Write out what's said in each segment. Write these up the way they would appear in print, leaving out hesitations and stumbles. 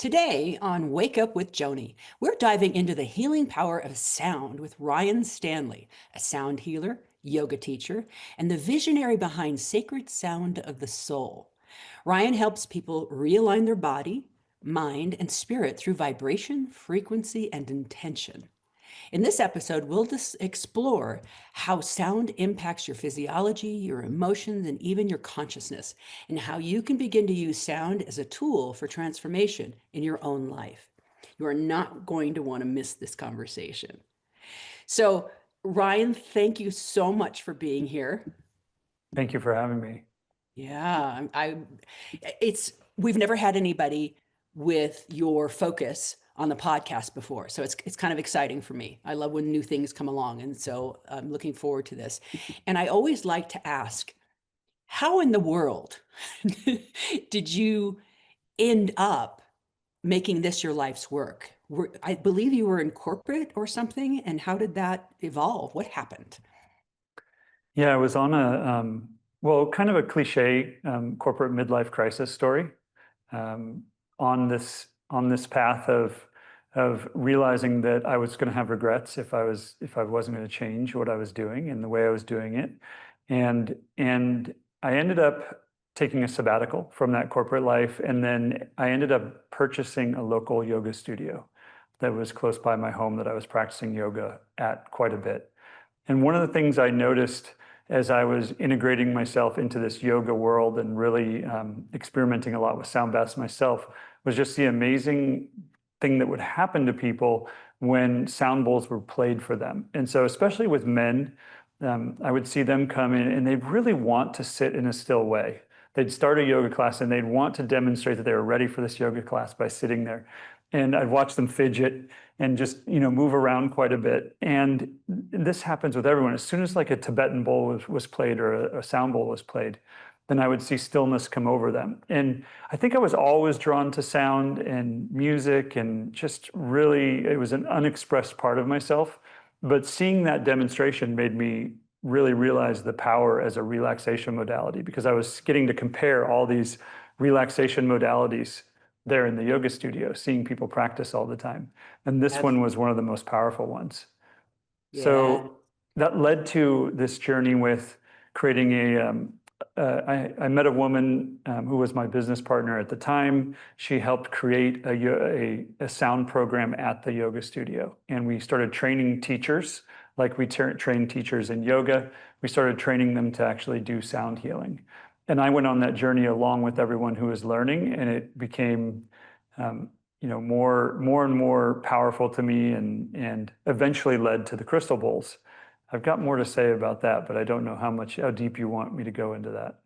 Today on Wake Up with Joni, we're diving into the healing power of sound with Ryan Stanley, a sound healer, yoga teacher, and the visionary behind Sacred Sound of the Soul. Ryan helps people realign their body, mind, and spirit through vibration, frequency, and intention. In this episode, we'll explore how sound impacts your physiology, your emotions, and even your consciousness, and how you can begin to use sound as a tool for transformation in your own life. You are not going to want to miss this conversation. So, Ryan, thank you so much for being here. Thank you for having me. Yeah, we've never had anybody with your focus on the podcast before. So it's kind of exciting for me. I love when new things come along. And so I'm looking forward to this. And I always like to ask, how in the world did you end up making this your life's work? I believe you were in corporate or something. And how did that evolve? What happened? Yeah, I was on kind of a cliche corporate midlife crisis story, um, on this path of realizing that I was going to have regrets if I wasn't going to change what I was doing and the way I was doing it, and I ended up taking a sabbatical from that corporate life, and then I ended up purchasing a local yoga studio that was close by my home that I was practicing yoga at quite a bit. And one of the things I noticed as I was integrating myself into this yoga world and really experimenting a lot with sound baths myself was just the amazing thing that would happen to people when sound bowls were played for them. And so especially with men, I would see them come in and they'd really want to sit in a still way. They'd start a yoga class and they'd want to demonstrate that they were ready for this yoga class by sitting there. And I'd watch them fidget and just move around quite a bit. And this happens with everyone. As soon as like a Tibetan bowl was played or a sound bowl was played, then I would see stillness come over them. And I think I was always drawn to sound and music, and just really, it was an unexpressed part of myself. But seeing that demonstration made me really realize the power as a relaxation modality, because I was getting to compare all these relaxation modalities there in the yoga studio, seeing people practice all the time. And this one was one of the most powerful ones. Yeah. So that led to this journey with creating I met a woman who was my business partner at the time. She helped create a sound program at the yoga studio. And we started training teachers, like we train teachers in yoga. We started training them to actually do sound healing. And I went on that journey along with everyone who was learning, and it became, more and more powerful to me, and eventually led to the crystal bowls. I've got more to say about that, but I don't know how deep you want me to go into that.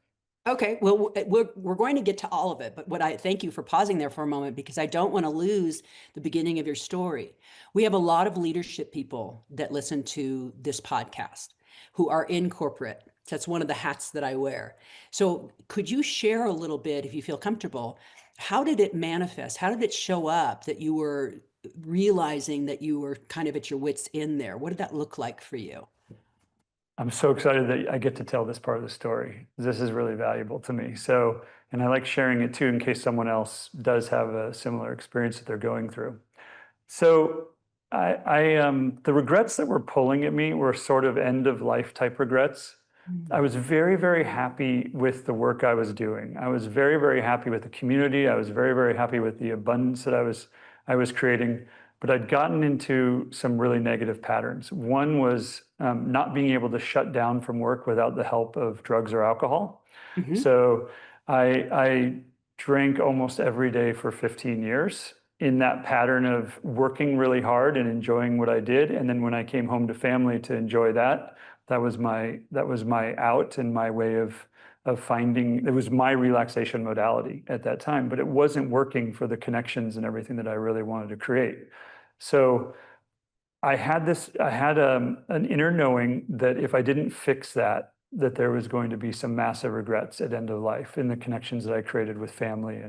Okay, well, we're going to get to all of it, but I thank you for pausing there for a moment, because I don't want to lose the beginning of your story. We have a lot of leadership people that listen to this podcast who are in corporate. That's one of the hats that I wear. So could you share a little bit, if you feel comfortable, how did it manifest? How did it show up that you were realizing that you were kind of at your wits' end there? What did that look like for you? I'm so excited that I get to tell this part of the story. This is really valuable to me. So, and I like sharing it too, in case someone else does have a similar experience that they're going through. So the regrets that were pulling at me were sort of end of life type regrets. I was very, very happy with the work I was doing. I was very, very happy with the community. I was very, very happy with the abundance that I was creating. But I'd gotten into some really negative patterns. One was not being able to shut down from work without the help of drugs or alcohol. Mm-hmm. So I drank almost every day for 15 years in that pattern of working really hard and enjoying what I did. And then when I came home to family to enjoy that, that was my out and my way of finding, it was my relaxation modality at that time, but it wasn't working for the connections and everything that I really wanted to create. So I had an inner knowing that if I didn't fix that there was going to be some massive regrets at end of life in the connections that I created with family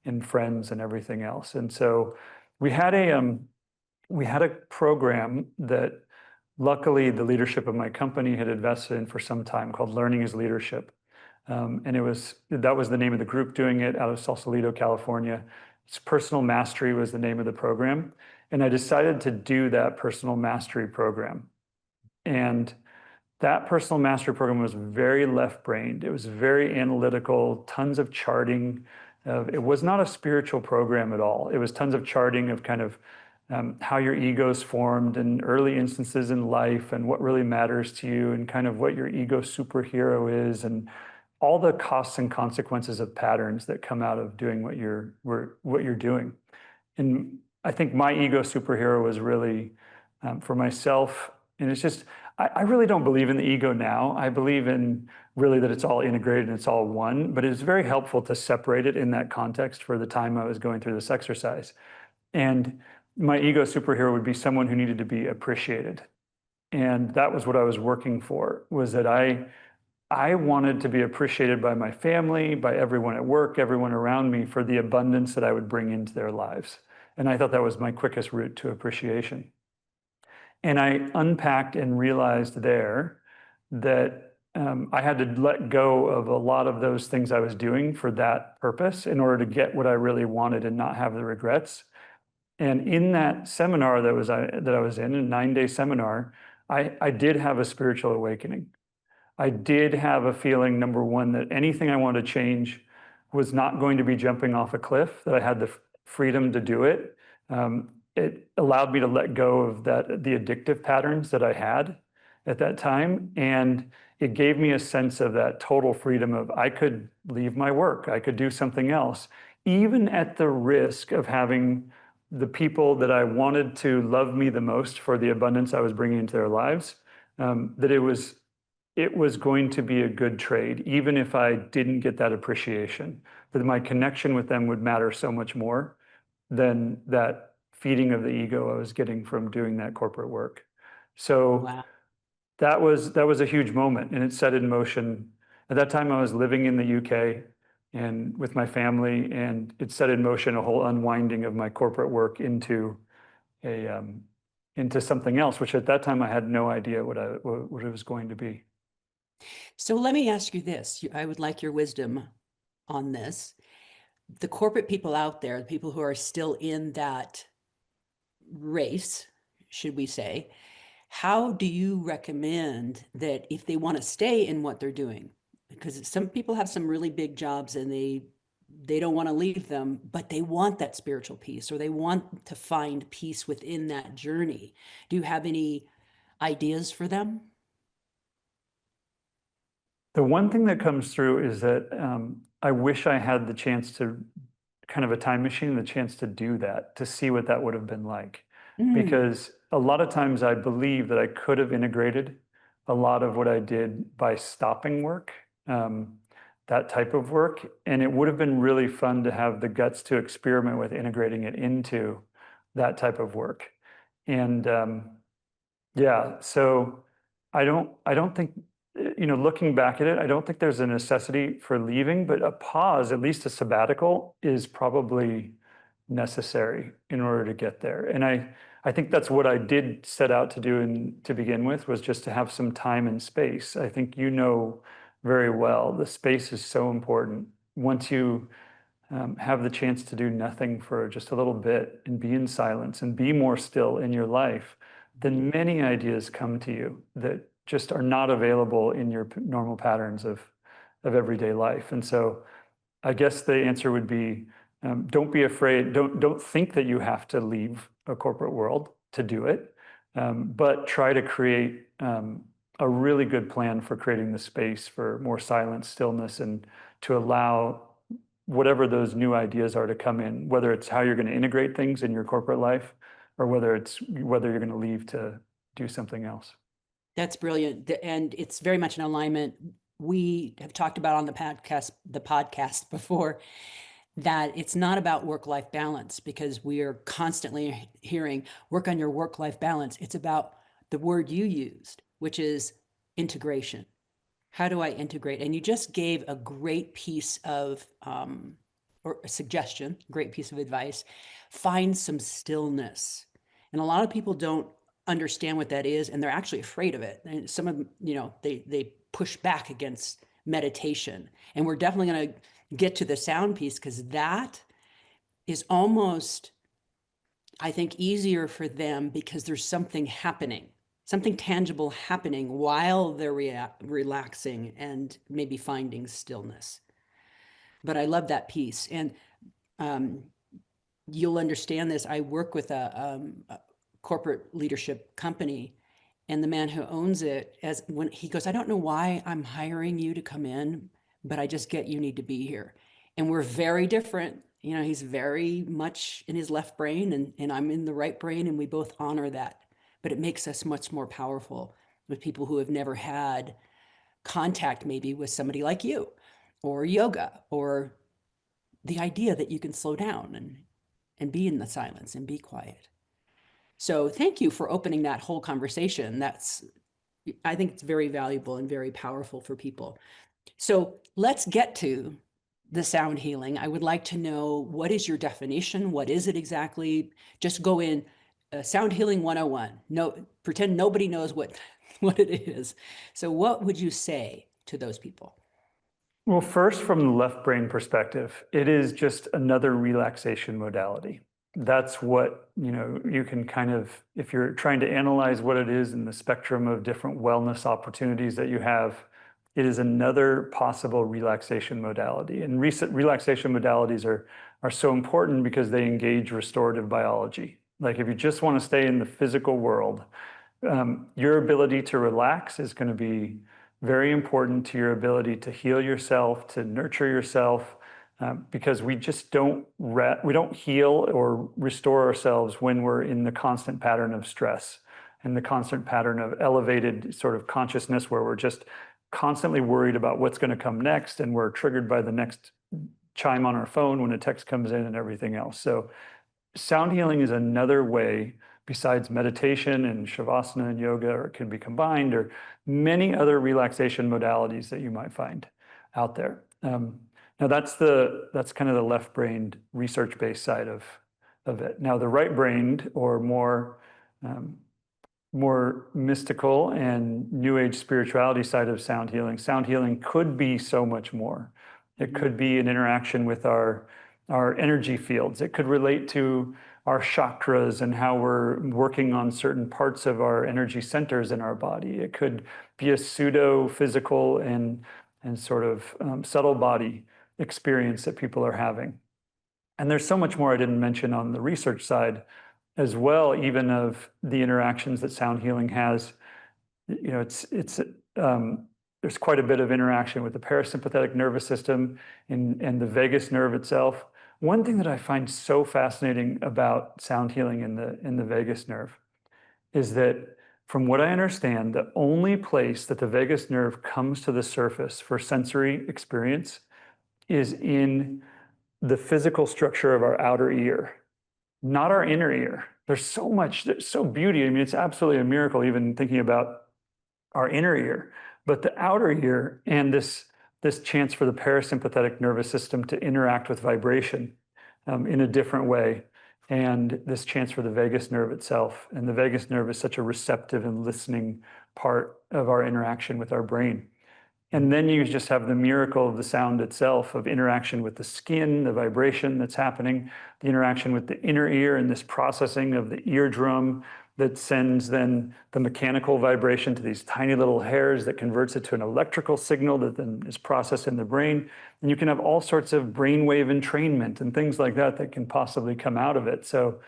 and friends and everything else. And so we had a program that luckily the leadership of my company had invested in for some time, called Learning is Leadership. And that was the name of the group doing it, out of Sausalito, California. Personal Mastery was the name of the program. And I decided to do that personal mastery program. And that personal mastery program was very left-brained. It was very analytical, tons of charting. It was not a spiritual program at all. It was tons of charting of kind of how your ego's formed and early instances in life and what really matters to you and kind of what your ego superhero is and all the costs and consequences of patterns that come out of doing what you're doing. And I think my ego superhero was really for myself. And it's just, I really don't believe in the ego now. I believe in really that it's all integrated and it's all one, but it's very helpful to separate it in that context for the time I was going through this exercise. And my ego superhero would be someone who needed to be appreciated. And that was what I was working for, was that I wanted to be appreciated by my family, by everyone at work, everyone around me for the abundance that I would bring into their lives. And I thought that was my quickest route to appreciation. And I unpacked and realized there that I had to let go of a lot of those things I was doing for that purpose in order to get what I really wanted and not have the regrets. And in that seminar that I was in, a 9-day seminar, I did have a spiritual awakening. I did have a feeling, number one, that anything I wanted to change was not going to be jumping off a cliff, that I had the freedom to do it. It allowed me to let go of the addictive patterns that I had at that time. And it gave me a sense of that total freedom of I could leave my work, I could do something else, even at the risk of having the people that I wanted to love me the most for the abundance I was bringing into their lives, that it was going to be a good trade, even if I didn't get that appreciation, that my connection with them would matter so much more than that feeding of the ego I was getting from doing that corporate work. So Wow. that was a huge moment, and it set in motion. At that time, I was living in the UK and with my family, and it set in motion a whole unwinding of my corporate work into something else, which at that time I had no idea what it was going to be. So let me ask you this. I would like your wisdom on this. The corporate people out there, the people who are still in that race, should we say, how do you recommend that if they want to stay in what they're doing? Because some people have some really big jobs and they don't want to leave them, but they want that spiritual peace or they want to find peace within that journey. Do you have any ideas for them? The one thing that comes through is that I wish I had the chance to kind of a time machine, the chance to do that, to see what that would have been like. Mm, Because a lot of times I believe that I could have integrated a lot of what I did by stopping work, that type of work. And it would have been really fun to have the guts to experiment with integrating it into that type of work. And yeah, so I don't think, looking back at it, I don't think there's a necessity for leaving, but a pause, at least a sabbatical, is probably necessary in order to get there. And I think that's what I did set out to do to begin with, was just to have some time and space. I think you know very well the space is so important. Once you have the chance to do nothing for just a little bit and be in silence and be more still in your life, then many ideas come to you that just are not available in your normal patterns of everyday life. And so I guess the answer would be, don't be afraid. Don't think that you have to leave a corporate world to do it, but try to create a really good plan for creating the space for more silence, stillness, and to allow whatever those new ideas are to come in, whether it's how you're going to integrate things in your corporate life or whether you're going to leave to do something else. that's brilliant. And it's very much in alignment. We have talked about on the podcast before, that it's not about work-life balance, because we are constantly hearing work on your work-life balance. It's about the word you used, which is integration. How do I integrate? And you just gave a great piece of, or a suggestion, great piece of advice. Find some stillness. And a lot of people don't understand what that is, and they're actually afraid of it. And some of them, they push back against meditation. And we're definitely going to get to the sound piece, because that is almost, I think, easier for them because there's something happening, something tangible happening while they're relaxing and maybe finding stillness. But I love that piece. And um, you'll understand this. I work with a corporate leadership company, and the man who owns it, as when he goes, I don't know why I'm hiring you to come in, but I just get you need to be here. And we're very different. You know, he's very much in his left brain, and I'm in the right brain, and we both honor that. But it makes us much more powerful with people who have never had contact, maybe with somebody like you, or yoga, or the idea that you can slow down and be in the silence and be quiet. So thank you for opening that whole conversation. I think it's very valuable and very powerful for people. So let's get to the sound healing. I would like to know, what is your definition? What is it exactly? Just go in sound healing 101. No, pretend nobody knows what it is. So what would you say to those people? Well, first, from the left brain perspective, it is just another relaxation modality. That's what, you can kind of, if you're trying to analyze what it is in the spectrum of different wellness opportunities that you have, it is another possible relaxation modality. And recent relaxation modalities are so important because they engage restorative biology. Like if you just want to stay in the physical world, your ability to relax is going to be very important to your ability to heal yourself, to nurture yourself, because we just we don't heal or restore ourselves when we're in the constant pattern of stress and the constant pattern of elevated sort of consciousness where we're just constantly worried about what's going to come next, and we're triggered by the next chime on our phone when a text comes in and everything else. So sound healing is another way, besides meditation and shavasana and yoga, or it can be combined, or many other relaxation modalities that you might find out there. Now that's kind of the left-brained research-based side of it. Now the right-brained, or more mystical and new age spirituality side of sound healing could be so much more. It could be an interaction with our energy fields. It could relate to our chakras and how we're working on certain parts of our energy centers in our body. It could be a pseudo physical and sort of subtle body experience that people are having. And there's so much more I didn't mention on the research side as well, even of the interactions that sound healing has. There's quite a bit of interaction with the parasympathetic nervous system and the vagus nerve itself. One thing that I find so fascinating about sound healing in the vagus nerve is that, from what I understand, the only place that the vagus nerve comes to the surface for sensory experience is in the physical structure of our outer ear, not our inner ear. There's so beauty. I mean, it's absolutely a miracle even thinking about our inner ear, but the outer ear and this chance for the parasympathetic nervous system to interact with vibration in a different way, and this chance for the vagus nerve itself. And the vagus nerve is such a receptive and listening part of our interaction with our brain. And then you just have the miracle of the sound itself, of interaction with the skin, the vibration that's happening, the interaction with the inner ear, and this processing of the eardrum that sends then the mechanical vibration to these tiny little hairs that converts it to an electrical signal that then is processed in the brain. And you can have all sorts of brainwave entrainment and things like that can possibly come out of it. So,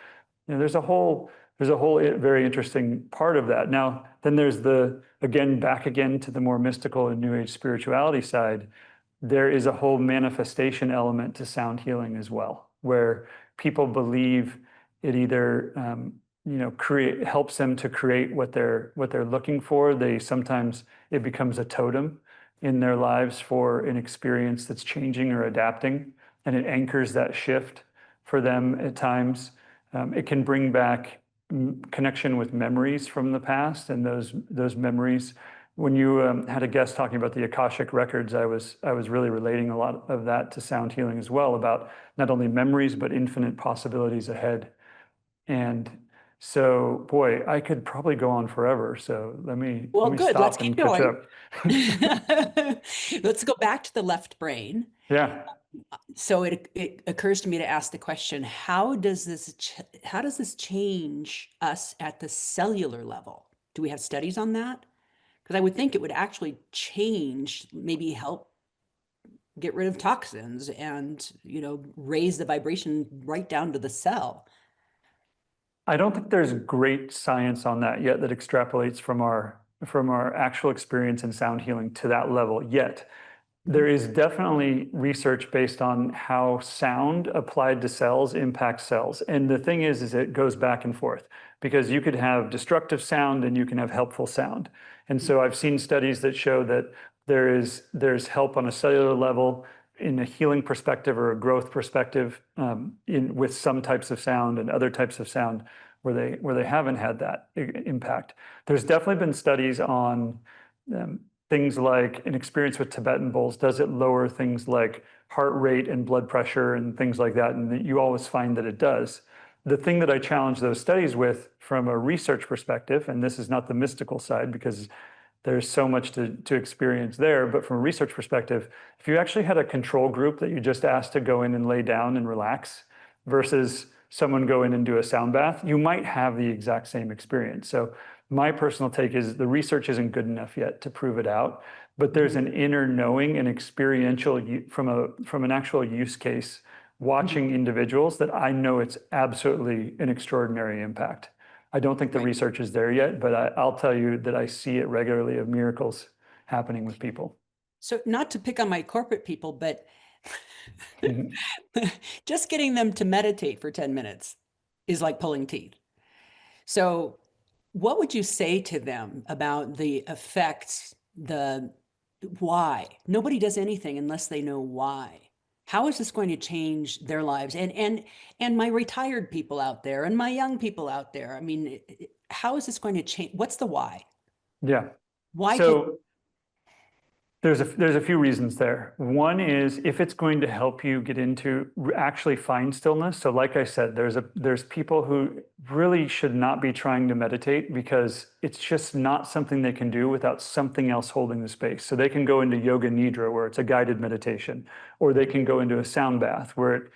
there's a whole very interesting part of that. Now, then there's back again to the more mystical and new age spirituality side, there is a whole manifestation element to sound healing as well, where people believe it either helps them to create what they're looking for. It becomes a totem in their lives for an experience that's changing or adapting, and it anchors that shift for them at times. It can bring back connection with memories from the past, and those memories. When you had a guest talking about the Akashic records, I was really relating a lot of that to sound healing as well, about not only memories but infinite possibilities ahead. And so, boy, I could probably go on forever. So let me Good. Let's stop keep and catch going. up. Let's go back to the left brain. Yeah. So it occurs to me to ask the question, how does this change us at the cellular level? Do we have studies on that? Because I would think it would actually change, maybe help get rid of toxins and, raise the vibration right down to the cell. I don't think there's great science on that yet that extrapolates from our actual experience in sound healing to that level yet. Mhm. There is definitely research based on how sound applied to cells impacts cells. And the thing is it goes back and forth because you could have destructive sound and you can have helpful sound. And so I've seen studies that show that there's help on a cellular level in a healing perspective or a growth perspective with some types of sound and other types of sound where they haven't had that impact. There's definitely been studies on things like an experience with Tibetan bowls. Does it lower things like heart rate and blood pressure and things like that? And you always find that it does. The thing that I challenge those studies with from a research perspective, and this is not the mystical side because there's so much to experience there, but from a research perspective, if you actually had a control group that you just asked to go in and lay down and relax versus someone go in and do a sound bath, you might have the exact same experience. So my personal take is the research isn't good enough yet to prove it out, but there's Mhm. an inner knowing and experiential from an actual use case Mhm. watching individuals that I know it's absolutely an extraordinary impact. I don't think the Right. research is there yet, but I'll tell you that I see it regularly of miracles happening with people. So not to pick on my corporate people, but Mhm. just getting them to meditate for 10 minutes is like pulling teeth. So what would you say to them about the effects, the why? Nobody does anything unless they know why. How is this going to change their lives? And my retired people out there and my young people out there. I mean, how is this going to change? What's the why? Yeah. Why can So there's a few reasons there. One is if it's going to help you get into actually find stillness. So like I said, there's people who really should not be trying to meditate because it's just not something they can do without something else holding the space. So they can go into yoga nidra where it's a guided meditation, or they can go into a sound bath where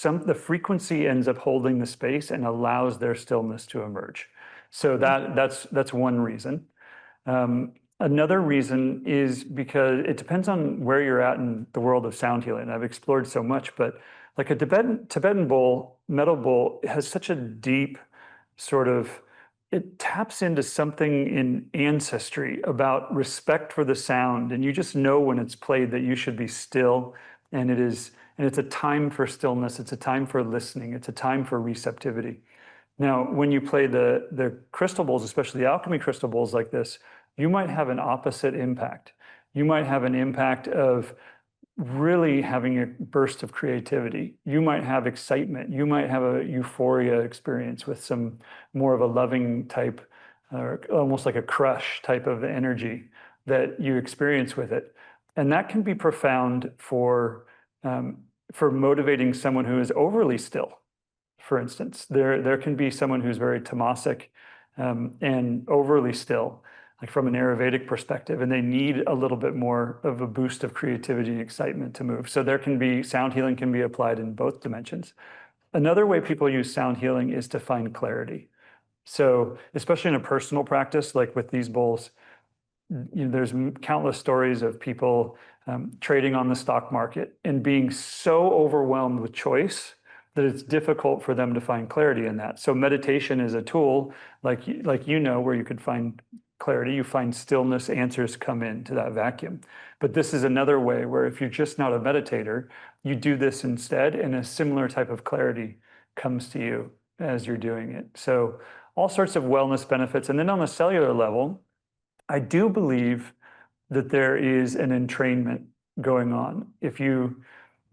the frequency ends up holding the space and allows their stillness to emerge. So that's one reason. Another reason is because it depends on where you're at in the world of sound healing. I've explored so much, but like a Tibetan bowl, metal bowl, has such a deep sort of, it taps into something in ancestry about respect for the sound. And you just know when it's played that you should be still. And it's a time for stillness. It's a time for listening. It's a time for receptivity. Now, when you play the crystal bowls, especially the alchemy crystal bowls like this, you might have an opposite impact. You might have an impact of really having a burst of creativity. You might have excitement. You might have a euphoria experience with some more of a loving type, or almost like a crush type of energy that you experience with it. And that can be profound for motivating someone who is overly still. For instance, there can be someone who's very tamasic and overly still, like from an Ayurvedic perspective, and they need a little bit more of a boost of creativity and excitement to move. So there can be sound healing can be applied in both dimensions. Another way people use sound healing is to find clarity. So especially in a personal practice, like with these bowls, there's countless stories of people trading on the stock market and being so overwhelmed with choice that it's difficult for them to find clarity in that. So meditation is a tool, like where you could find clarity, you find stillness, answers come into that vacuum. But this is another way where if you're just not a meditator, you do this instead, and a similar type of clarity comes to you as you're doing it. So all sorts of wellness benefits. And then on the cellular level, I do believe that there is an entrainment going on.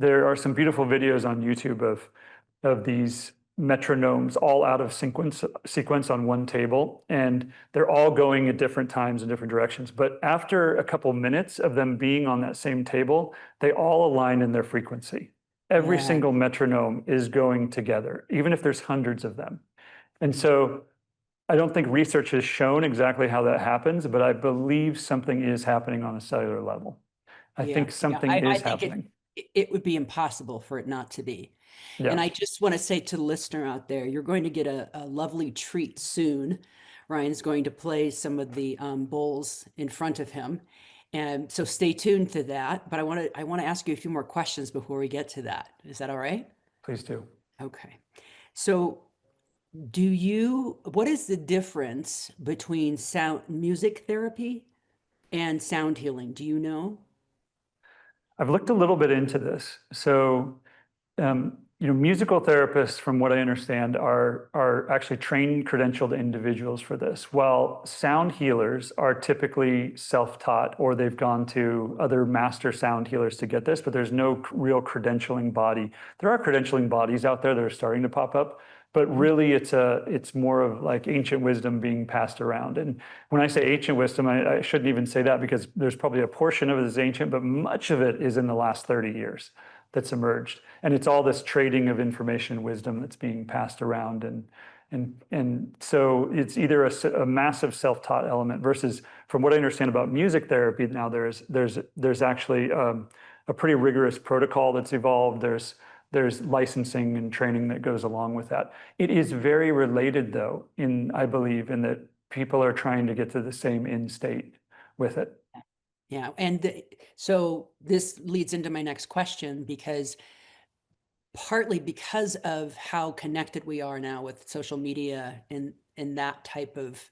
There are some beautiful videos on YouTube of these metronomes all out of sequence on one table, and they're all going at different times in different directions. But after a couple minutes of them being on that same table, they all align in their frequency. Every Yeah, single metronome is going together, even if there's hundreds of them. And so I don't think research has shown exactly how that happens, but I believe something is happening on a cellular level. I yeah, think yeah. something I is think happening. it would be impossible for it not to be. And Yeah, I just want to say to the listener out there, you're going to get a lovely treat soon. Ryan's going to play some of the bowls in front of him. And so stay tuned to that. But I want to ask you a few more questions before we get to that. Is that all right? please do. Okay. So what is the difference between music therapy and sound healing? Do you know? I've looked a little bit into this. So musical therapists, from what I understand, are actually trained, credentialed individuals for this, while sound healers are typically self-taught or they've gone to other master sound healers to get this, but there's no real credentialing body. There are credentialing bodies out there that are starting to pop up, but really it's more of like ancient wisdom being passed around. And when I say ancient wisdom, I shouldn't even say that, because there's probably a portion of it is ancient, but much of it is in the last 30 years that's emerged. And it's all this trading of information and wisdom that's being passed around. And so it's either a massive self-taught element versus, from what I understand about music therapy now, there's actually a pretty rigorous protocol that's evolved. There's licensing and training that goes along with that. It is very related, though, I believe, in that people are trying to get to the same end state with it. Yeah. So this leads into my next question, because partly because of how connected we are now with social media and that type of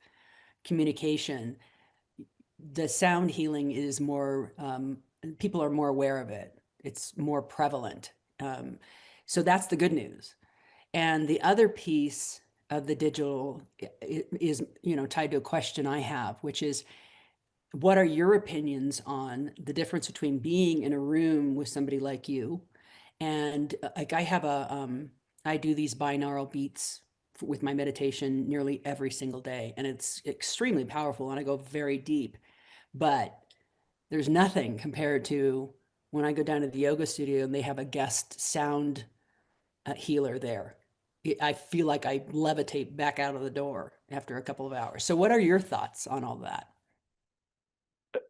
communication, the sound healing is more, people are more aware of it. It's more prevalent. So that's the good news. And the other piece of the digital is, tied to a question I have, which is, what are your opinions on the difference between being in a room with somebody like you and like I do these binaural beats with my meditation nearly every single day, and it's extremely powerful and I go very deep, but there's nothing compared to when I go down to the yoga studio and they have a guest sound healer there. I feel like I levitate back out of the door after a couple of hours. So what are your thoughts on all that?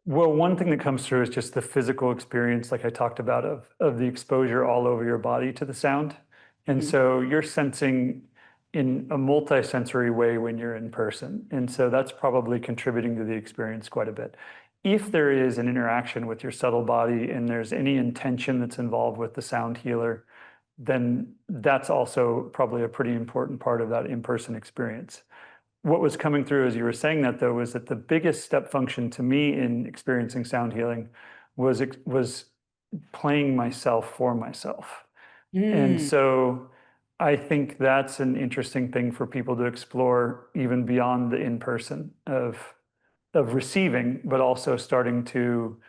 Well, one thing that comes through is just the physical experience, like I talked about, of the exposure all over your body to the sound. And Mhm. so you're sensing in a multi-sensory way when you're in person. And so that's probably contributing to the experience quite a bit. If there is an interaction with your subtle body and there's any intention that's involved with the sound healer, then that's also probably a pretty important part of that in-person experience. What was coming through as you were saying that, though, was that the biggest step function to me in experiencing sound healing was playing myself for myself. And Mm. so I think that's an interesting thing for people to explore, even beyond the in-person of receiving, but also starting to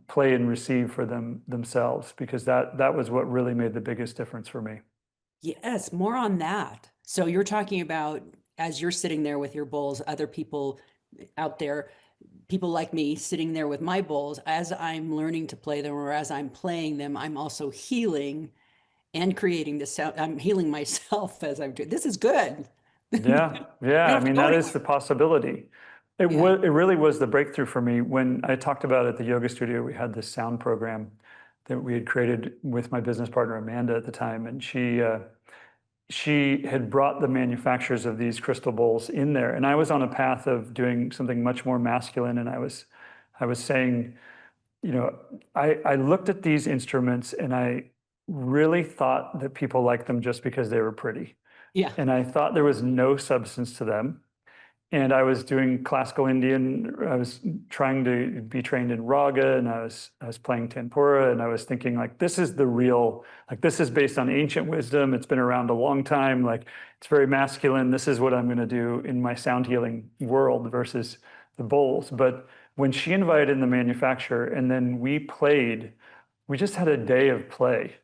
play and receive for themselves, because that was what really made the biggest difference for me. Yes, more on that. So you're talking about, as you're sitting there with your bowls, other people out there, people like me sitting there with my bowls, as I'm learning to play them or as I'm playing them, I'm also healing and creating the sound. I'm healing myself as I'm doing. This is good. Yeah, I yeah. don't I have to mean, go that is anywhere. the possibility. It Yeah. was, it really was the breakthrough for me when I talked about at the yoga studio. We had this sound program that we had created with my business partner Amanda at the time, and she had brought the manufacturers of these crystal bowls in there, and I was on a path of doing something much more masculine, and I was saying, I looked at these instruments and I really thought that people liked them just because they were pretty. Yeah. And I thought there was no substance to them. And I was doing classical Indian. I was trying to be trained in raga, and I was playing tempura, and I was thinking, like, this is the real, like, this is based on ancient wisdom. It's been around a long time. Like, it's very masculine. This is what I'm going to do in my sound healing world versus the bowls. But when she invited in the manufacturer and then we played, we just had a day of play.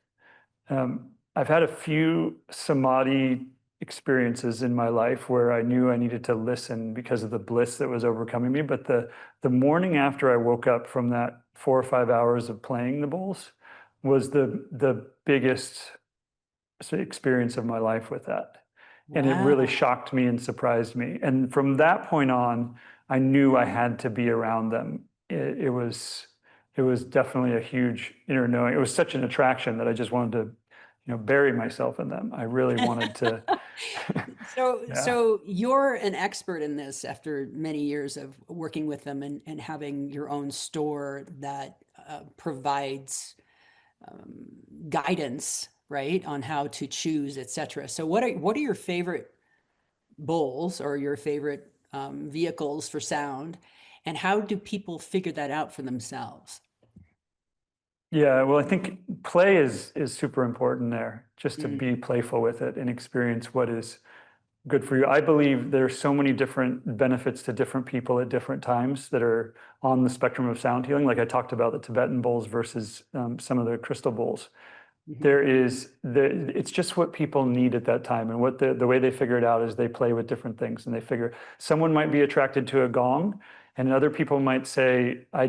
I've had a few samadhi experiences in my life where I knew I needed to listen because of the bliss that was overcoming me. But the morning after I woke up from that 4 or 5 hours of playing the bowls was the biggest experience of my life with that. And it really Wow. shocked me and surprised me. And from that point on, I knew I had to be around them. It was it was definitely a huge inner knowing. It was such an attraction that I just wanted to, bury myself in them. I really wanted to, So, yeah. so you're an expert in this after many years of working with them and having your own store that provides guidance, right, on how to choose, etc. So, what are your favorite bowls or your favorite vehicles for sound, and how do people figure that out for themselves? Yeah, well, I think play is super important there, just to Mm, be playful with it and experience what is good for you. I believe there's so many different benefits to different people at different times that are on the spectrum of sound healing. Like I talked about the Tibetan bowls versus some of the crystal bowls. mhm, It's just what people need at that time. And what the way they figure it out is they play with different things, and they figure someone might be attracted to a gong, and other people might say, I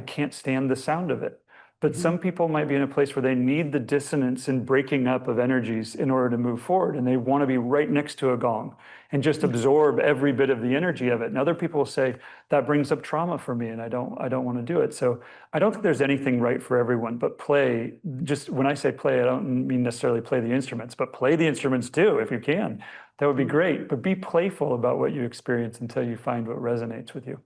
can't stand the sound of it. But mhm. some people might be in a place where they need the dissonance and breaking up of energies in order to move forward. And they want to be right next to a gong and just absorb every bit of the energy of it. And other people will say, that brings up trauma for me, and I don't want to do it. So I don't think there's anything right for everyone, but play, just when I say play, I don't mean necessarily play the instruments, but play the instruments too, if you can. That would be Mm. great, but be playful about what you experience until you find what resonates with you.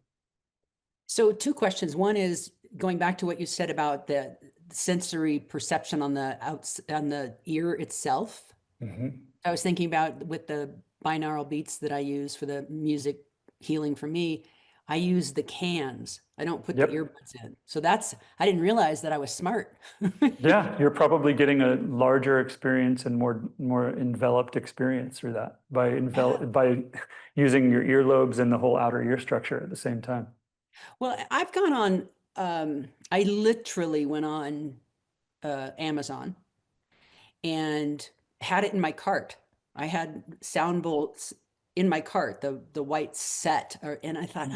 So, two questions. One is going back to what you said about the sensory perception on the ear itself. Mhm. I was thinking about with the binaural beats that I use for the music healing for me, I use the cans. I don't put the Yep. earbuds in. So I didn't realize that I was smart. Yeah, you're probably getting a larger experience and more enveloped experience through that Yeah. by using your earlobes and the whole outer ear structure at the same time. Well, I've gone on, I literally went on Amazon and had it in my cart. I had sound bolts in my cart, the white set, and I thought,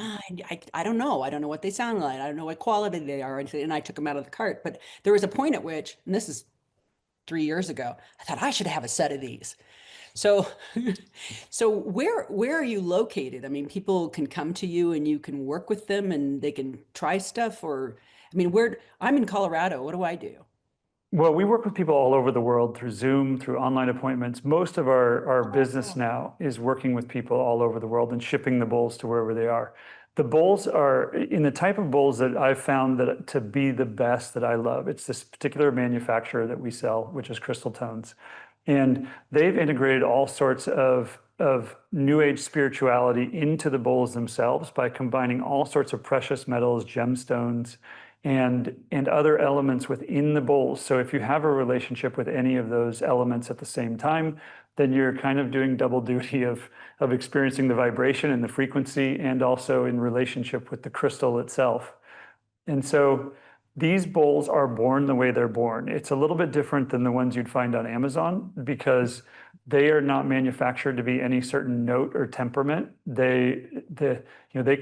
I don't know. I don't know what they sound like. I don't know what quality they are. And I took them out of the cart. But there was a point at which, and this is 3 years ago, I thought I should have a set of these. So, so where are you located? I mean, people can come to you and you can work with them and they can try stuff. Or, I mean, where I'm in Colorado. What do I do? Well, we work with people all over the world through Zoom, through online appointments. Most of our business Oh. now is working with people all over the world and shipping the bowls to wherever they are. The bowls are in the type of bowls that I've found that to be the best that I love. It's this particular manufacturer that we sell, which is Crystal Tones. And they've integrated all sorts of new age spirituality into the bowls themselves by combining all sorts of precious metals, gemstones, and other elements within the bowls. So if you have a relationship with any of those elements at the same time, then you're kind of doing double duty of experiencing the vibration and the frequency, and also in relationship with the crystal itself. And so these bowls are born the way they're born. It's a little bit different than the ones you'd find on Amazon because they are not manufactured to be any certain note or temperament. They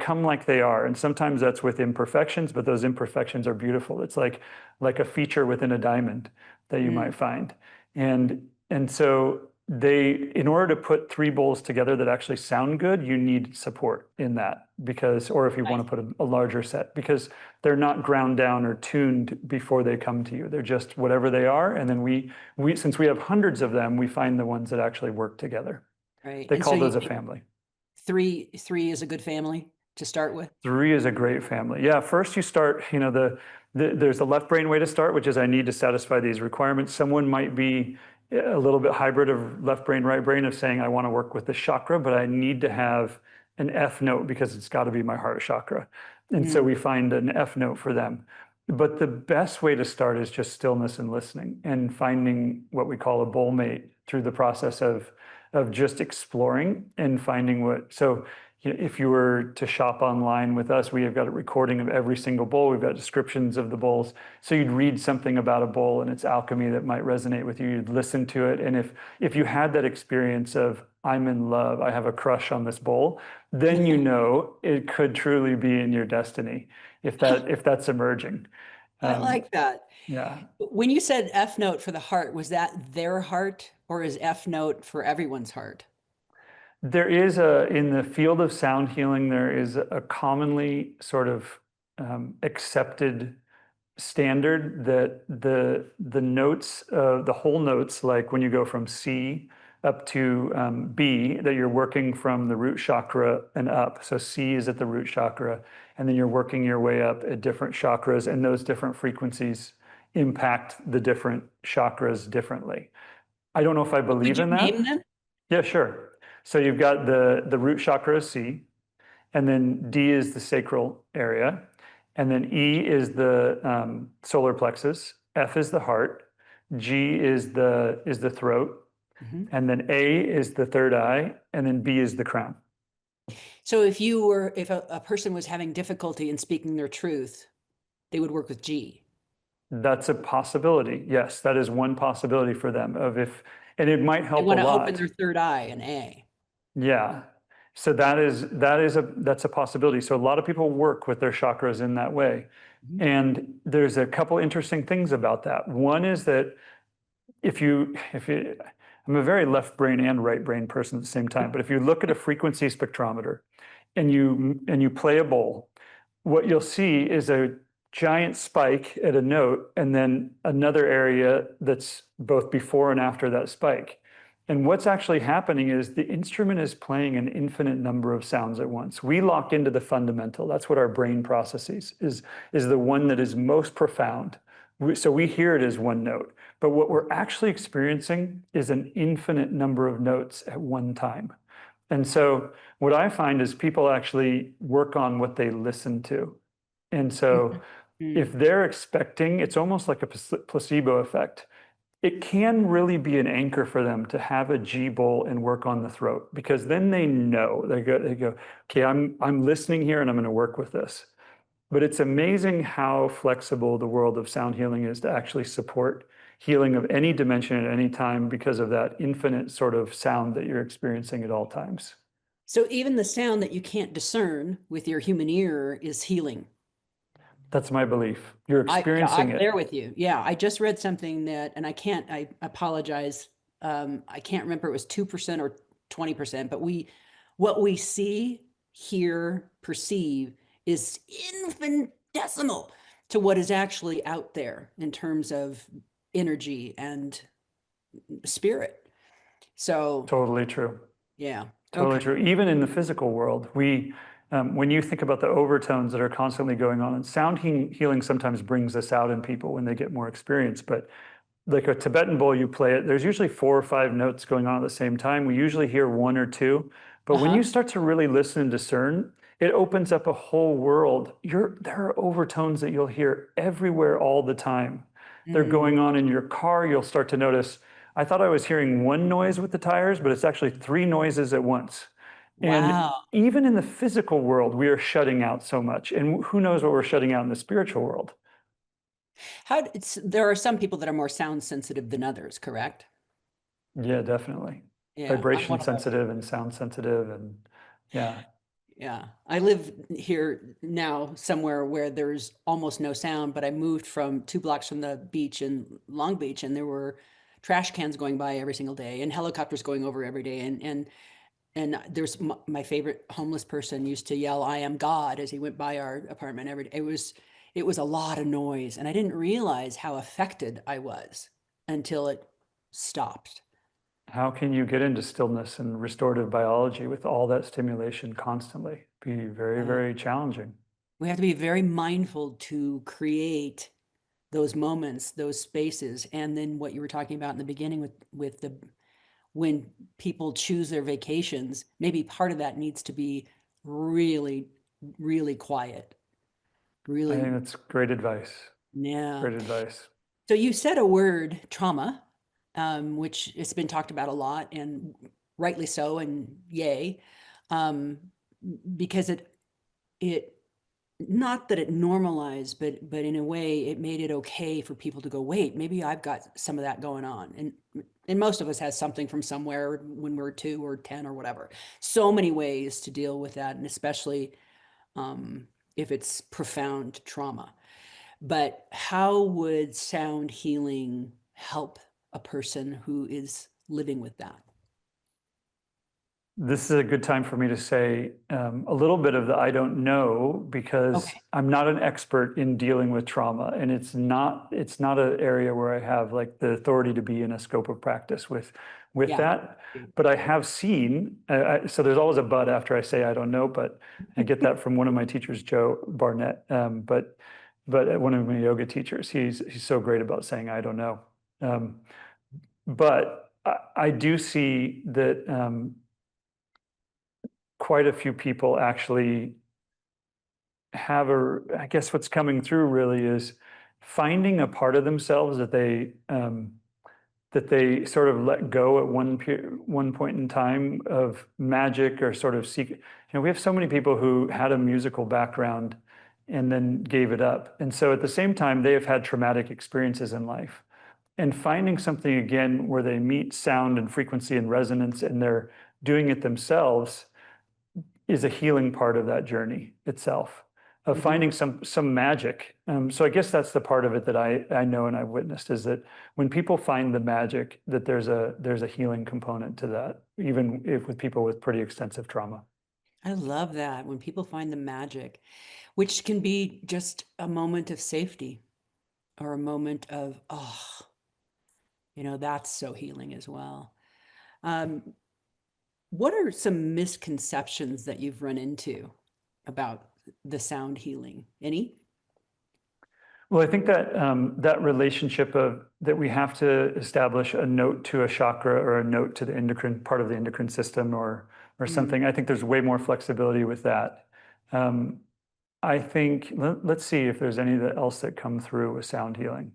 come like they are, and sometimes that's with imperfections, but those imperfections are beautiful. It's like a feature within a diamond that you Mm, might find, and so in order to put three bowls together that actually sound good, you need support in that because, or if you want nice. to put a larger set, because they're not ground down or tuned before they come to you. They're just whatever they are. And then since we have hundreds of them, we find the ones that actually work together. Right. They And so call you those a think family. three is a good family to start with? Three is a great family. Yeah, first you start, there's the left brain way to start, which is I need to satisfy these requirements. Someone might be a little bit hybrid of left brain, right brain of saying, I want to work with the chakra, but I need to have an F note because it's got to be my heart chakra. And so Mm, we find an F note for them. But the best way to start is just stillness and listening and finding what we call a bowl mate through the process of just exploring and finding so if you were to shop online with us, we have got a recording of every single bowl. We've got descriptions of the bowls. So you'd read something about a bowl and its alchemy that might resonate with you. You'd listen to it. And if you had that experience of, I'm in love, I have a crush on this bowl, then you know it could truly be in your destiny if that's emerging. I Um, like that. yeah. When you said F note for the heart, was that their heart or is F note for everyone's heart? In the field of sound healing, there is a commonly sort of accepted standard that the notes, the whole notes, like when you go from C up to B, that you're working from the root chakra and up. So C is at the root chakra, and then you're working your way up at different chakras, and those different frequencies impact the different chakras differently. I don't know if I Could believe you in name that. them? Yeah, sure. So you've got the root chakra is C, and then D is the sacral area, and then E is the solar plexus, F is the heart, G is the throat, Mhm. and then A is the third eye, and then B is the crown. So if a person was having difficulty in speaking their truth, they would work with G. That's a possibility. Yes, that is one possibility for them of if, and it might They help a want to open lot. their third eye, an A. Yeah. So that's a possibility. So a lot of people work with their chakras in that way. Mhm. And there's a couple interesting things about that. One is that if you I'm a very left brain and right brain person at the same time, but if you look at a frequency spectrometer and you play a bowl, what you'll see is a giant spike at a note and then another area that's both before and after that spike. And what's actually happening is the instrument is playing an infinite number of sounds at once. We lock into the fundamental. That's what our brain processes is the one that is most profound. So we hear it as one note, but what we're actually experiencing is an infinite number of notes at one time. And so what I find is people actually work on what they listen to. And so if Mhm. they're expecting, it's almost like a placebo effect. It can really be an anchor for them to have a G bowl and work on the throat because then they know they go, okay, I'm listening here and I'm going to work with this. But it's amazing how flexible the world of sound healing is to actually support healing of any dimension at any time because of that infinite sort of sound that you're experiencing at all times. So even the sound that you can't discern with your human ear is healing. That's my belief. You're Yeah, experiencing I'm there it. with you. Yeah, I just read something that, and I apologize. I can't remember, it was 2% or 20%, but what we see, hear, perceive is infinitesimal to what is actually out there in terms of energy and spirit. So, Totally true. yeah. Totally Okay. true. Even in the physical world, when you think about the overtones that are constantly going on, and sound healing sometimes brings this out in people when they get more experience. But like a Tibetan bowl, you play it, there's usually 4 or 5 notes going on at the same time. We usually hear one or two. But when Uh-huh. you start to really listen and discern, it opens up a whole world. There are overtones that you'll hear everywhere all the time. They're Mm. going on in your car. You'll start to notice, I thought I was hearing one noise with the tires, but it's actually 3 noises at once. And Wow. even in the physical world, we are shutting out so much. And who knows what we're shutting out in the spiritual world? There are some people that are more sound sensitive than others, correct? Yeah, definitely. Yeah, I'm Vibration one of those. sensitive and sound sensitive. And yeah, Yeah. I live here now somewhere where there's almost no sound, but I moved from 2 blocks from the beach in Long Beach, and there were trash cans going by every single day and helicopters going over every day. And there's my favorite homeless person used to yell, "I am God," as he went by our apartment every day. It was a lot of noise, and I didn't realize how affected I was until it stopped. how can you get into stillness and restorative biology with all that stimulation constantly? Be very, Uh, very challenging. we have to be very mindful to create those moments, those spaces, and then what you were talking about in the beginning with the when people choose their vacations, maybe part of that needs to be really, really quiet. I Really, think that's great advice. yeah. Great advice. So you said a word, trauma, which has been talked about a lot, and rightly so, and yay, um, because it not that it normalized, but in a way it made it okay for people to go, wait, maybe I've got some of that going on, and most of us has something from somewhere when we're 2 or 10 or whatever. So many ways to deal with that, and especially um, if it's profound trauma. But how would sound healing help a person who is living with that? This is a good time for me to say a little bit of the I don't know, because Okay. I'm not an expert in dealing with trauma, and it's not an area where I have like the authority to be in a scope of practice with Yeah. that. But I have seen, so there's always a but after I say I don't know, but I get that from one of my teachers, Joe Barnett, but one of my yoga teachers, he's so great about saying I don't know. Um, but I do see that quite a few people actually have I guess what's coming through really is finding a part of themselves that they sort of let go at one point in time of magic or sort of seek. We have so many people who had a musical background and then gave it up. And so at the same time, they have had traumatic experiences in life. And finding something again where they meet sound and frequency and resonance and they're doing it themselves is a healing part of that journey itself, of Mhm. finding some magic. So I guess that's the part of it that I know and I've witnessed, is that when people find the magic, that there's a healing component to that, even if with people with pretty extensive trauma. I love that when people find the magic, which can be just a moment of safety or a moment of, oh, that's so healing as well. Um, what are some misconceptions that you've run into about the sound healing? Any? Well, I think that that relationship of that we have to establish a note to a chakra or a note to the endocrine part of the endocrine system or Mm. something. I think there's way more flexibility with that. Um, I think let's see if there's any else that come through with sound healing.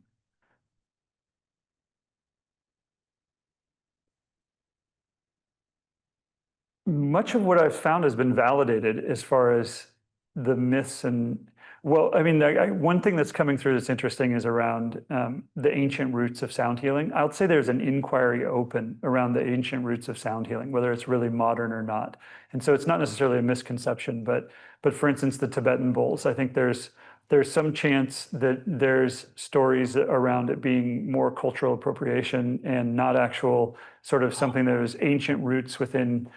Much of what I've found has been validated as far as the myths and well, I mean, one thing that's coming through that's interesting is around the ancient roots of sound healing. I would say there's an inquiry open around the ancient roots of sound healing, whether it's really modern or not. And so it's not necessarily a misconception, but for instance, the Tibetan bowls, I think there's some chance that there's stories around it being more cultural appropriation and not actual sort of something that was ancient roots within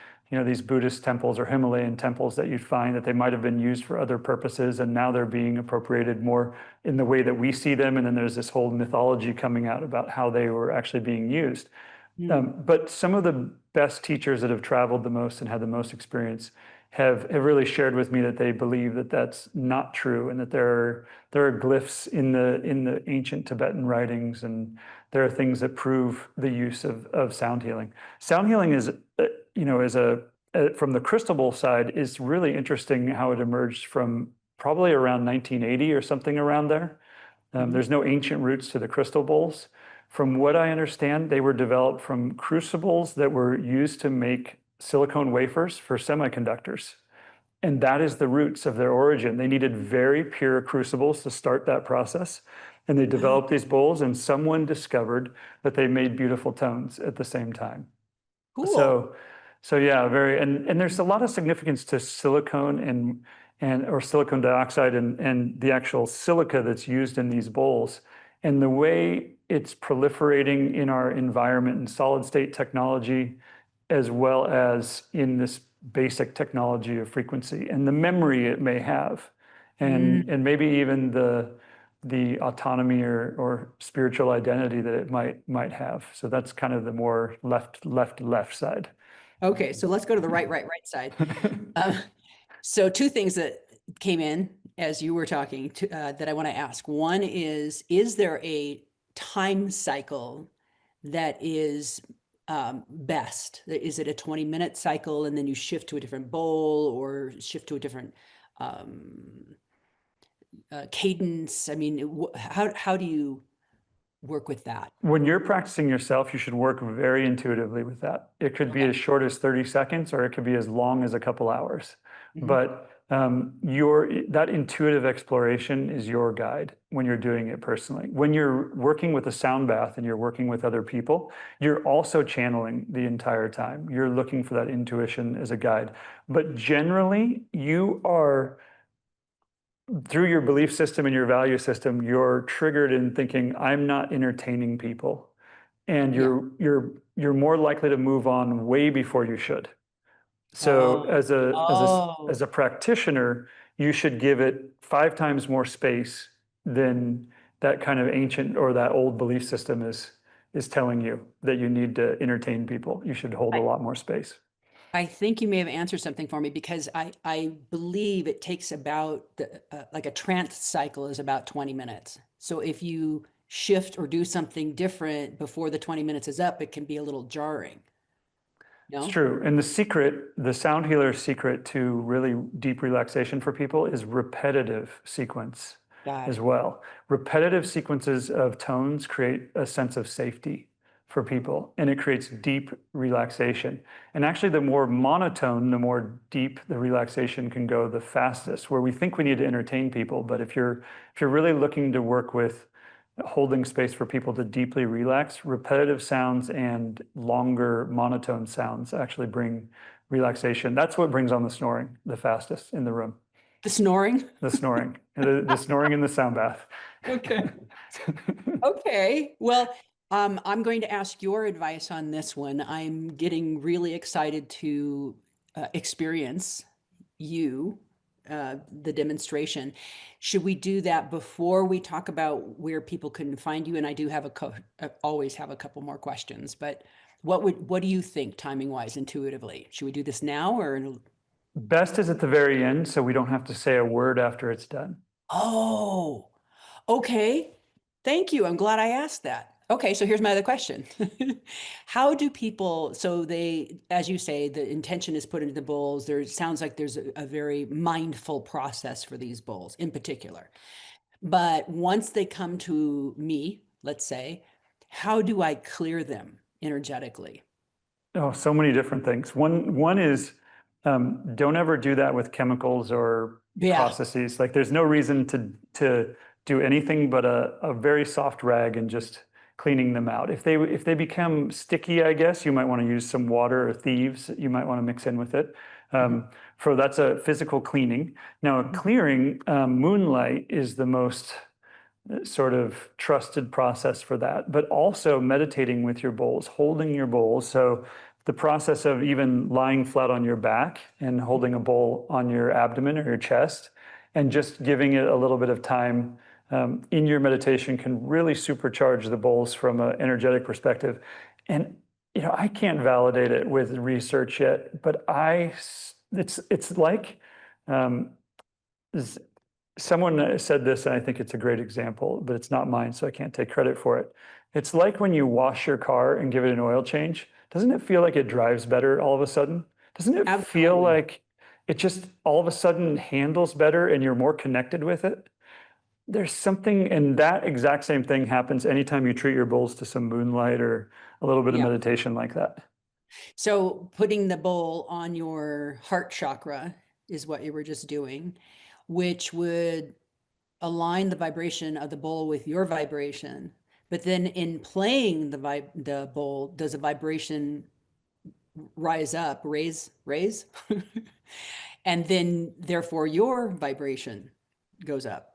these Buddhist temples or Himalayan temples that you'd find that they might have been used for other purposes, and now they're being appropriated more in the way that we see them. And then there's this whole mythology coming out about how they were actually being used. Mm. But some of the best teachers that have traveled the most and had the most experience have really shared with me that they believe that that's not true, and that there are glyphs in the ancient Tibetan writings, and there are things that prove the use of sound healing. Sound healing is, as from the crystal bowl side, is really interesting how it emerged from probably around 1980 or something around there. Mhm. There's no ancient roots to the crystal bowls. From what I understand, they were developed from crucibles that were used to make silicone wafers for semiconductors. And that is the roots of their origin. They needed very pure crucibles to start that process. And they Wow. developed these bowls, and someone discovered that they made beautiful tones at the same time. Cool. So, so yeah, and there's a lot of significance to silicone and or silicon dioxide and the actual silica that's used in these bowls, and the way it's proliferating in our environment in solid state technology, as well as in this basic technology of frequency and the memory it may have, Mm. and maybe even the autonomy or spiritual identity that it might have. So that's kind of the more left side. Okay, so let's go to the right side. Uh, so two things that came in as you were talking that I want to ask. One is there a time cycle that is best? Is it a 20-minute cycle and then you shift to a different bowl or shift to a different um, cadence? I mean, how do you work with that? When you're practicing yourself, you should work very intuitively with that. It could be Okay. as short as 30 seconds, or it could be as long as a couple hours. Mhm. But that intuitive exploration is your guide when you're doing it personally. When you're working with a sound bath and you're working with other people, you're also channeling the entire time. You're looking for that intuition as a guide. But generally, you are through your belief system and your value system, you're triggered in thinking, I'm not entertaining people. And Yeah. you're more likely to move on way before you should. So Oh, as oh, a practitioner, you should give it 5 times more space than that kind of ancient or that old belief system is telling you that you need to entertain people. You should hold a I, lot more space. I think you may have answered something for me because I believe it takes about like a trance cycle is about 20 minutes. So if you shift or do something different before the 20 minutes is up, it can be a little jarring. It's No? true. And the secret, the sound healer's secret to really deep relaxation for people is repetitive sequence Got as it. well. Repetitive sequences of tones create a sense of safety for people, and it creates deep relaxation. And actually, the more monotone, the more deep the relaxation can go the fastest, where we think we need to entertain people. But if you're really looking to work with holding space for people to deeply relax, repetitive sounds and longer monotone sounds actually bring relaxation. That's what brings on the snoring the fastest in the room. The snoring? The snoring in the sound bath. Okay. Okay. Well, I'm going to ask your advice on this one. I'm getting really excited to experience you, the demonstration. Should we do that before we talk about where people can find you? And I do have always have a couple more questions, but what do you think timing wise, intuitively? Should we do this now or? Best is at the very end, so we don't have to say a word after it's done. Oh, okay. Thank you. I'm glad I asked that. Okay, so here's my other question. How do people, so they, as you say, the intention is put into the bowls. There it sounds like there's a very mindful process for these bowls in particular. But once they come to me, let's say, how do I clear them energetically? Oh, so many different things. One is don't ever do that with chemicals or Yeah. processes. Like there's no reason to do anything but a very soft rag and just cleaning them out. If they become sticky, I guess you might want to use some water or thieves. You might want to mix in with it. Mhm. For that's a physical cleaning. Now, clearing moonlight is the most sort of trusted process for that, but also meditating with your bowls, holding your bowls. So the process of even lying flat on your back and holding a bowl on your abdomen or your chest and just giving it a little bit of time in your meditation can really supercharge the bowls from an energetic perspective. And I can't validate it with research yet, but it's like um, someone said this, and I think it's a great example, but it's not mine, so I can't take credit for it. It's like when you wash your car and give it an oil change. Doesn't it feel like it drives better all of a sudden? Doesn't it feel Absolutely. like it just all of a sudden handles better and you're more connected with it? There's something, and that exact same thing happens anytime you treat your bowls to some moonlight or a little bit of Yeah. meditation like that. So putting the bowl on your heart chakra is what you were just doing, which would align the vibration of the bowl with your vibration. But then in playing the bowl, does a vibration rise up, raise? And then therefore your vibration goes up.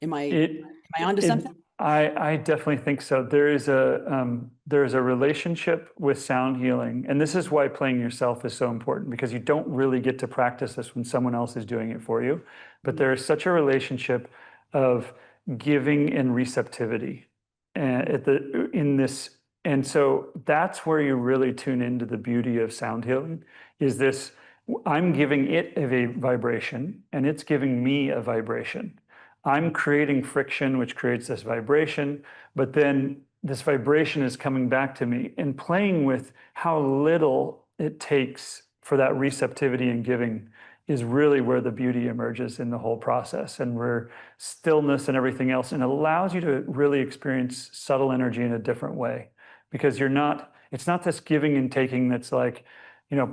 Am It, I onto it, something? I definitely think so. There is a relationship with sound healing, and this is why playing yourself is so important because you don't really get to practice this when someone else is doing it for you. But Mhm. there is such a relationship of giving and receptivity in this, and so that's where you really tune into the beauty of sound healing. Is this? I'm giving it a vibration, and it's giving me a vibration. I'm creating friction, which creates this vibration, but then this vibration is coming back to me and playing with how little it takes for that receptivity and giving is really where the beauty emerges in the whole process and where stillness and everything else and allows you to really experience subtle energy in a different way because it's not this giving and taking that's like,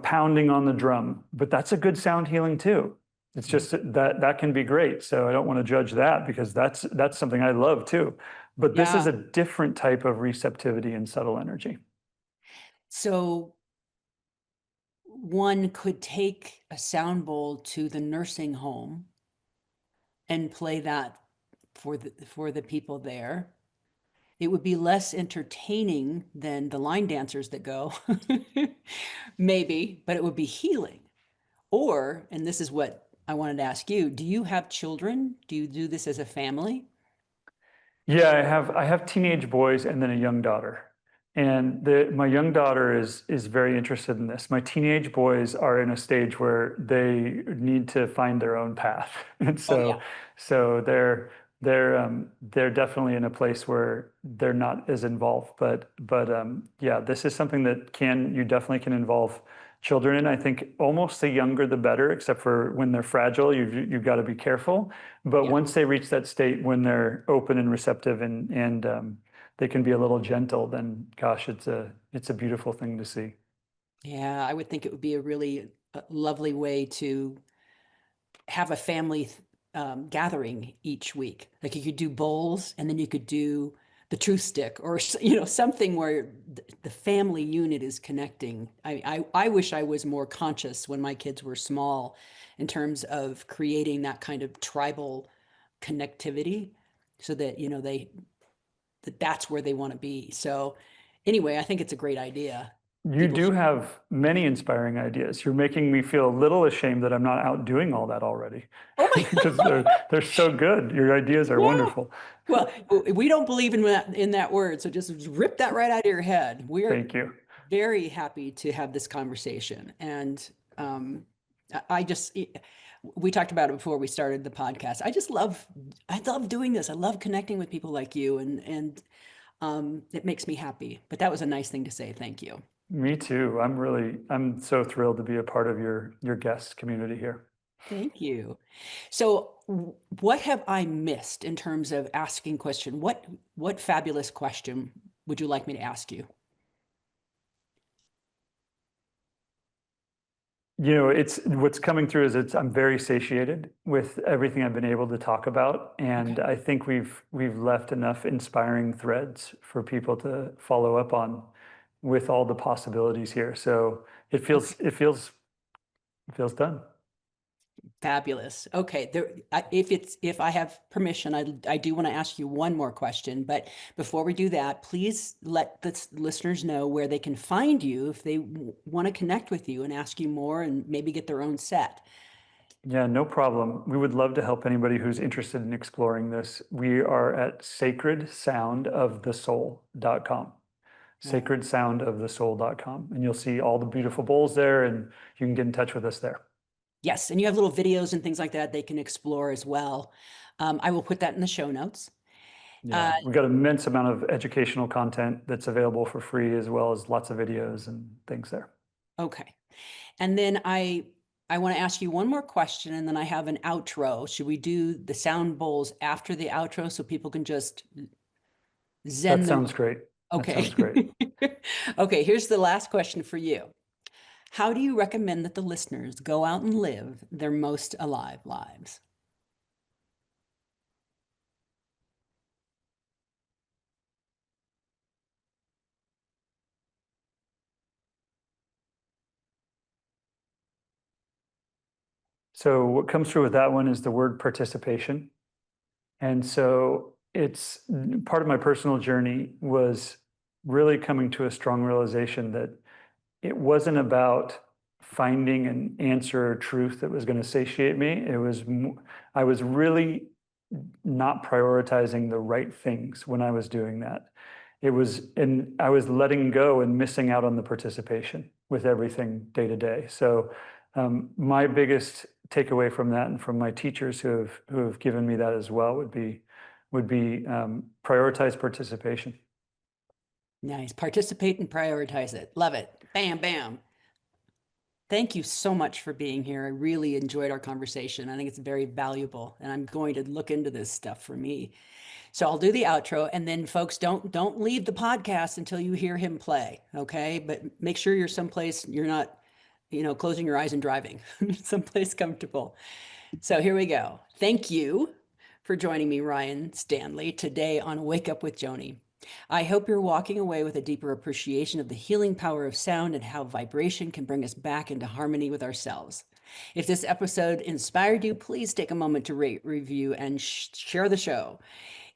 pounding on the drum, but that's a good sound healing too. It's just that can be great. So I don't want to judge that because that's something I love too. But this is Yeah. a different type of receptivity and subtle energy. So one could take a sound bowl to the nursing home and play that for the people there. It would be less entertaining than the line dancers that go, maybe, but it would be healing. Or, and this is what I wanted to ask you, do you have children? Do you do this as a family? Yeah, I have teenage boys and then a young daughter. And my young daughter is very interested in this. My teenage boys are in a stage where they need to find their own path. And Oh, yeah. so they're definitely in a place where they're not as involved. But yeah, this is something that you definitely can involve children in. I think almost the younger the better, except for when they're fragile, you've got to be careful. But Yeah. once they reach that state when they're open and receptive and they can be a little gentle, then gosh, it's a beautiful thing to see. Yeah, I would think it would be a really lovely way to have a family gathering each week. Like you could do bowls and then you could do the truth stick or something where the family unit is connecting. I wish I was more conscious when my kids were small in terms of creating that kind of tribal connectivity so that that's where they want to be. So anyway, I think it's a great idea. You People do should. have many inspiring ideas. You're making me feel a little ashamed that I'm not out doing all that already, Oh my. because they're so good. Your ideas are Yeah. wonderful. Well, we don't believe in that word, so just rip that right out of your head. We're Thank you. very happy to have this conversation, and um, I just we talked about it before we started the podcast. I love doing this. I love connecting with people like you, and it makes me happy. But that was a nice thing to say. Thank you. Me too. I'm so thrilled to be a part of your guest community here. Thank you. So, what have I missed in terms of asking question? What fabulous question would you like me to ask you? It's what's coming through is I'm very satiated with everything I've been able to talk about, Okay. and I think we've left enough inspiring threads for people to follow up on with all the possibilities here. So it Okay. feels it feels it feels done. Fabulous. Okay. If I have permission, I do want to ask you one more question. But before we do that, please let the listeners know where they can find you if they want to connect with you and ask you more and maybe get their own set. Yeah, no problem. We would love to help anybody who's interested in exploring this. We are at sacredsoundofthesoul.com. Uh, Sacredsoundofthesoul.com. And you'll see all the beautiful bowls there, and you can get in touch with us there. yes, and you have little videos and things like that they can explore as well. I will put that in the show notes. Yeah, Uh, we've got an immense amount of educational content that's available for free, as well as lots of videos and things there. okay. And then I want to ask you one more question and then I have an outro. Should we do the sound bowls after the outro so people can just That zen them? sounds great. That Okay. sounds great. Okay, here's the last question for you. How do you recommend that the listeners go out and live their most alive lives? So, what comes through with that one is the word participation. And so, it's part of my personal journey was really coming to a strong realization that it wasn't about finding an answer or truth that was going to satiate me. I was really not prioritizing the right things when I was doing that. And I was letting go and missing out on the participation with everything day to day. So my biggest takeaway from that, and from my teachers who have given me that as well, would be prioritize participation. Nice. Participate and prioritize it. Love it. Bam, bam. Thank you so much for being here. I really enjoyed our conversation. I think it's very valuable, and I'm going to look into this stuff for me. So I'll do the outro, and then folks, don't leave the podcast until you hear him play, okay? But make sure you're someplace you're not, closing your eyes and driving, someplace comfortable. So here we go. Thank you for joining me, Ryan Stanley, today on Wake Up with Joni. I hope you're walking away with a deeper appreciation of the healing power of sound and how vibration can bring us back into harmony with ourselves. If this episode inspired you, please take a moment to rate, review, and share the show.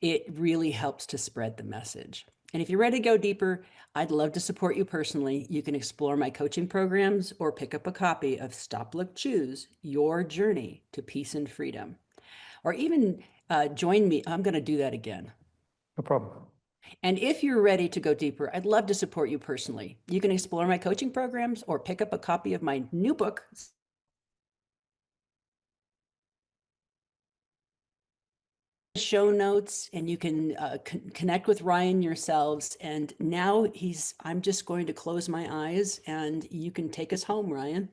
It really helps to spread the message. And if you're ready to go deeper, I'd love to support you personally. You can explore my coaching programs or pick up a copy of Stop, Look, Choose Your Journey to Peace and Freedom. Or even join me. I'm going to do that again. No problem. And if you're ready to go deeper, I'd love to support you personally. You can explore my coaching programs or pick up a copy of my new book, show notes, and you can connect with Ryan yourselves. And now I'm just going to close my eyes and you can take us home, Ryan.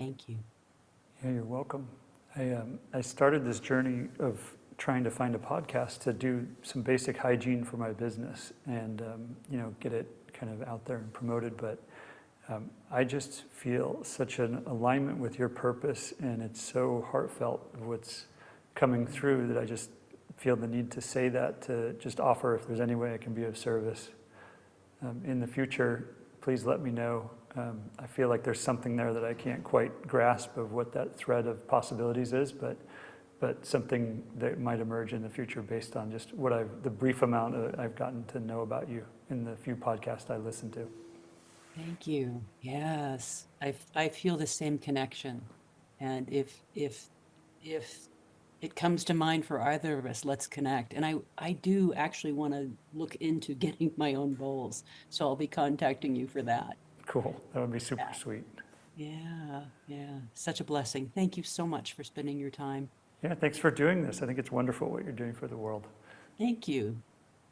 Thank you. Yeah, you're welcome. I started this journey of trying to find a podcast to do some basic hygiene for my business and get it kind of out there and promoted. But I just feel such an alignment with your purpose, and it's so heartfelt of what's coming through that I just feel the need to say that, to just offer if there's any way I can be of service. In the future, please let me know. I feel like there's something there that I can't quite grasp of what that thread of possibilities is, but something that might emerge in the future based on just the brief amount I've gotten to know about you in the few podcasts I listen to. Thank you. Yes, I feel the same connection. And if it comes to mind for either of us, let's connect. And I do actually want to look into getting my own bowls. So I'll be contacting you for that. Cool. That would be super Yeah. sweet. Yeah. Such a blessing. Thank you so much for spending your time. Yeah, thanks for doing this. I think it's wonderful what you're doing for the world. Thank you.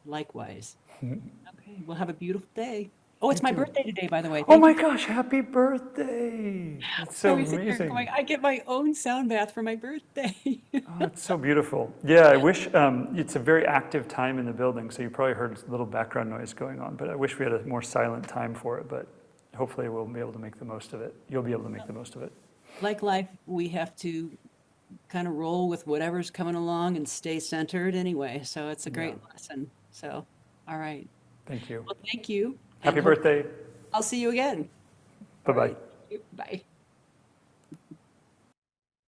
Likewise. Okay, well, have a beautiful day. Oh, it's You my too. birthday today, by the way. Oh Thank my you. gosh, happy birthday. That's I so was sitting here amazing. going, I get my own sound bath for my birthday. Oh, it's so beautiful. Yeah, I wish it's a very active time in the building, so you probably heard a little background noise going on, but I wish we had a more silent time for it, but hopefully we'll be able to make the most of it. You'll be able to make the most of it. Like life, we have to kind of roll with whatever's coming along and stay centered anyway. So it's a great lesson. So, all right. Thank you. Well, thank you. Happy And hope birthday. I'll see you again. All Bye-bye. right. Bye.